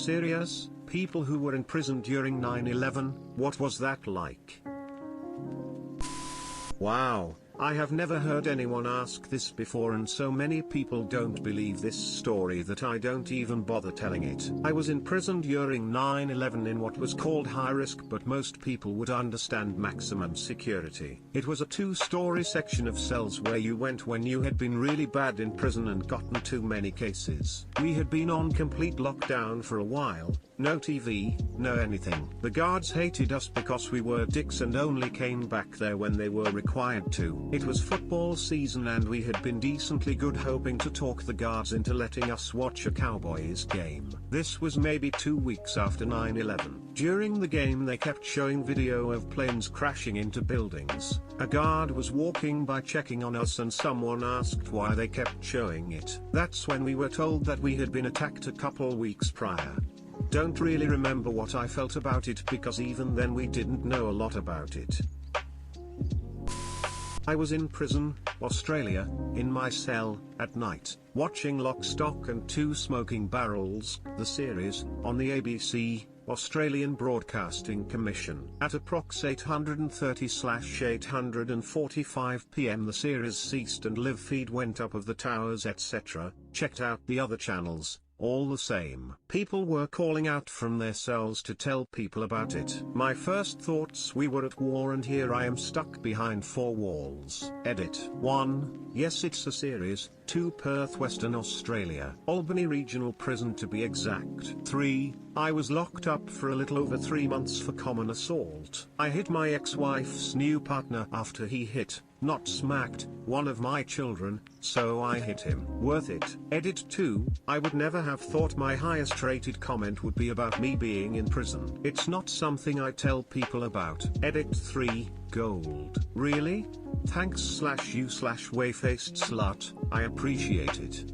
Serious? People who were in prison during 9/11, what was that like? Wow, I have never heard anyone ask this before, and so many people don't believe this story that I don't even bother telling it. I was in prison during 9/11 in what was called high risk, but most people would understand maximum security. It was a 2-story section of cells where you went when you had been really bad in prison and gotten too many cases. We had been on complete lockdown for a while. No TV, no anything. The guards hated us because we were dicks and only came back there when they were required to. It was football season and we had been decently good, hoping to talk the guards into letting us watch a Cowboys game. This was maybe 2 weeks after 9/11. During the game they kept showing video of planes crashing into buildings. A guard was walking by checking on us and someone asked why they kept showing it. That's when we were told that we had been attacked a couple weeks prior. Don't really remember what I felt about it because even then we didn't know a lot about it. I was in prison, Australia, in my cell, at night, watching Lock, Stock and Two Smoking Barrels, the series, on the ABC, Australian Broadcasting Commission. At approx 830/845 PM the series ceased and live feed went up of the towers etc. Checked out the other channels. All the same, people were calling out from their cells to tell people about it. My first thoughts, we were at war and here I am stuck behind 4 walls. Edit. 1. Yes, it's a series. 2. Perth, Western Australia. Albany Regional Prison to be exact. 3. I was locked up for a little over 3 months for common assault. I hit my ex-wife's new partner after he hit, not smacked, one of my children, so I hit him. Worth it. Edit 2. I would never have thought my highest rated comment would be about me being in prison. It's not something I tell people about. Edit 3. Gold. Really? Thanks/you/wayfaced slut, I appreciate it.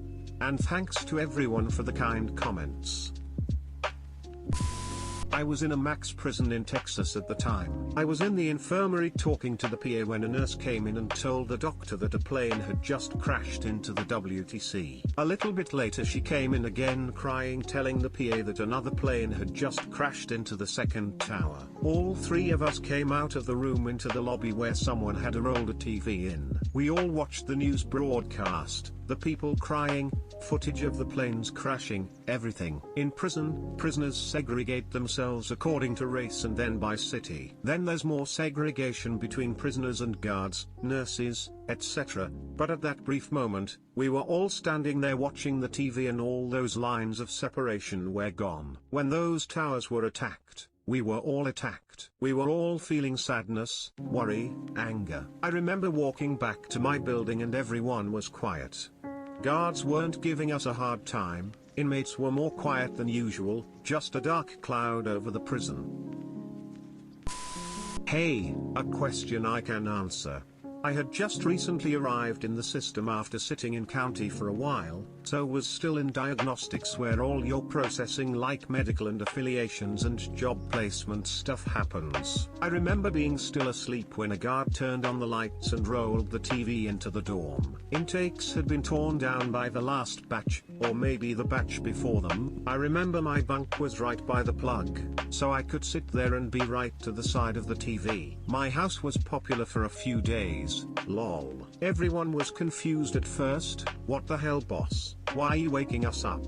And thanks to everyone for the kind comments. I was in a max prison in Texas at the time. I was in the infirmary talking to the PA when a nurse came in and told the doctor that a plane had just crashed into the WTC. A little bit later she came in again crying, telling the PA that another plane had just crashed into the second tower. All 3 of us came out of the room into the lobby where someone had rolled a TV in. We all watched the news broadcast, the people crying, footage of the planes crashing, everything. In prison, prisoners segregate themselves according to race and then by city. Then there's more segregation between prisoners and guards, nurses, etc. But at that brief moment, we were all standing there watching the TV and all those lines of separation were gone. When those towers were attacked, we were all attacked. We were all feeling sadness, worry, anger. I remember walking back to my building and everyone was quiet. Guards weren't giving us a hard time, inmates were more quiet than usual, just a dark cloud over the prison. Hey, a question I can answer. I had just recently arrived in the system after sitting in county for a while, so was still in diagnostics where all your processing like medical and affiliations and job placement stuff happens. I remember being still asleep when a guard turned on the lights and rolled the TV into the dorm. Intakes had been torn down by the last batch, or maybe the batch before them. I remember my bunk was right by the plug, so I could sit there and be right to the side of the TV. My house was popular for a few days. Lol. Everyone was confused at first. What the hell, boss? Why are you waking us up?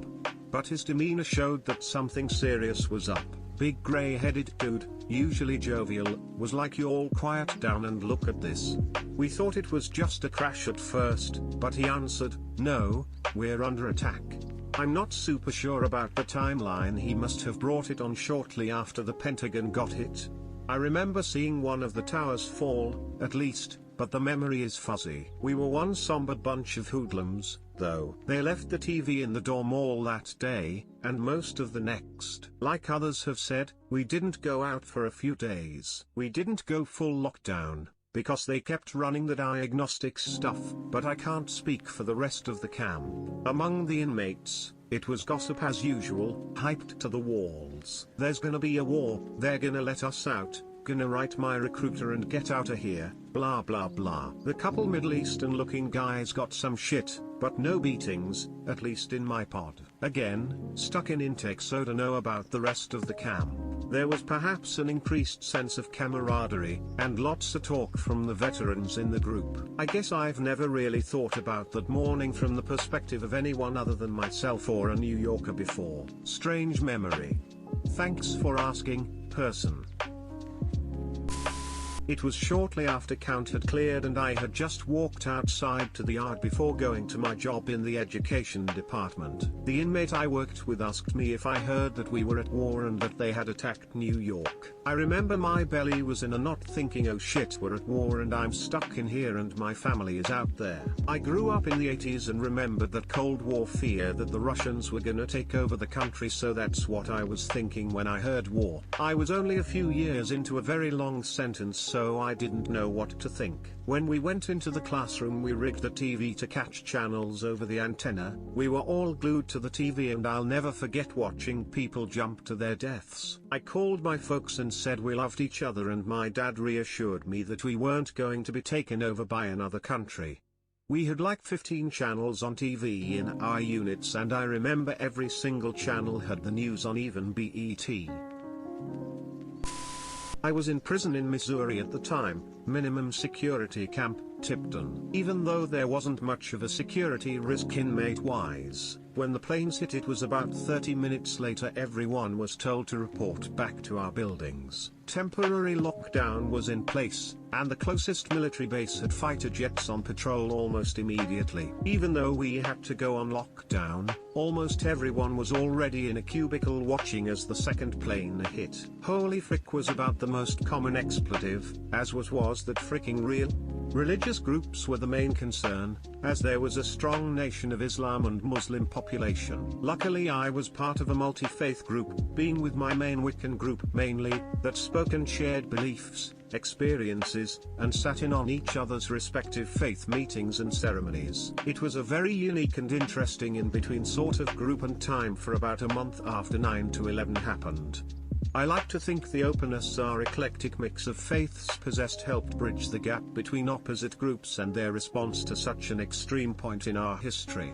But his demeanor showed that something serious was up. Big gray-headed dude, usually jovial, was like, you all quiet down and look at this. We thought it was just a crash at first, but he answered, no, we're under attack. I'm not super sure about the timeline, he must have brought it on shortly after the Pentagon got hit. I remember seeing one of the towers fall, at least, but the memory is fuzzy. We were one somber bunch of hoodlums, though. They left the TV in the dorm all that day, and most of the next. Like others have said, we didn't go out for a few days. We didn't go full lockdown, because they kept running the diagnostics stuff, but I can't speak for the rest of the camp. Among the inmates, it was gossip as usual, hyped to the walls. There's gonna be a war, they're gonna let us out, gonna write my recruiter and get out of here, blah blah blah. The couple Middle Eastern looking guys got some shit, but no beatings, at least in my pod. again, stuck in intake so to know about the rest of the camp. There was perhaps an increased sense of camaraderie, and lots of talk from the veterans in the group. I guess I've never really thought about that morning from the perspective of anyone other than myself or a New Yorker before. Strange memory. Thanks for asking, person. It was shortly after count had cleared and I had just walked outside to the yard before going to my job in the education department. The inmate I worked with asked me if I heard that we were at war and that they had attacked New York. I remember my belly was in a knot thinking, oh shit, we're at war and I'm stuck in here and my family is out there. I grew up in the 80s and remembered that Cold War fear that the Russians were gonna take over the country, so that's what I was thinking when I heard war. I was only a few years into a very long sentence, so I didn't know what to think. When we went into the classroom, we rigged the TV to catch channels over the antenna. We were all glued to the TV and I'll never forget watching people jump to their deaths. I called my folks and said we loved each other, and my dad reassured me that we weren't going to be taken over by another country. We had like 15 channels on TV in our units, and I remember every single channel had the news on, even BET. I was in prison in Missouri at the time, minimum security camp, Tipton. Even though there wasn't much of a security risk inmate-wise, when the planes hit it was about 30 minutes later everyone was told to report back to our buildings. Temporary lockdown was in place, and the closest military base had fighter jets on patrol almost immediately. Even though we had to go on lockdown, almost everyone was already in a cubicle watching as the second plane hit. Holy frick was about the most common expletive, as was that fricking real? Religious groups were the main concern, as there was a strong Nation of Islam and Muslim population. Luckily I was part of a multi-faith group, being with my main Wiccan group mainly, that spoke and shared beliefs, experiences, and sat in on each other's respective faith meetings and ceremonies. It was a very unique and interesting in-between sort of group, and time for about a month after 9/11 happened. I like to think the openness our eclectic mix of faiths possessed helped bridge the gap between opposite groups and their response to such an extreme point in our history.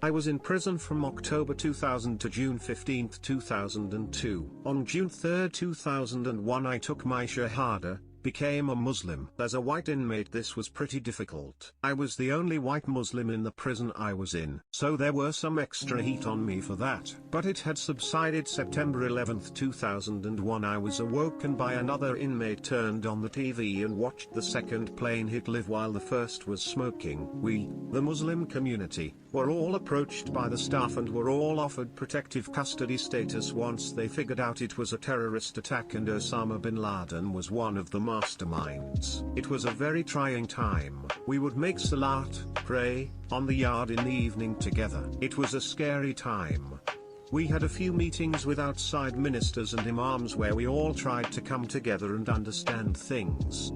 I was in prison from October 2000 to June 15, 2002. On June 3, 2001 I took my Shahada, became a Muslim. As a white inmate this was pretty difficult. I was the only white Muslim in the prison I was in, so there were some extra heat on me for that. But it had subsided. September 11, 2001 I was awoken by another inmate turned on the TV and watched the second plane hit live while the first was smoking. We, the Muslim community, were all approached by the staff and were all offered protective custody status once they figured out it was a terrorist attack and Osama bin Laden was one of the masterminds. It was a very trying time. We would make salat, pray, on the yard in the evening together. It was a scary time. We had a few meetings with outside ministers and imams where we all tried to come together and understand things.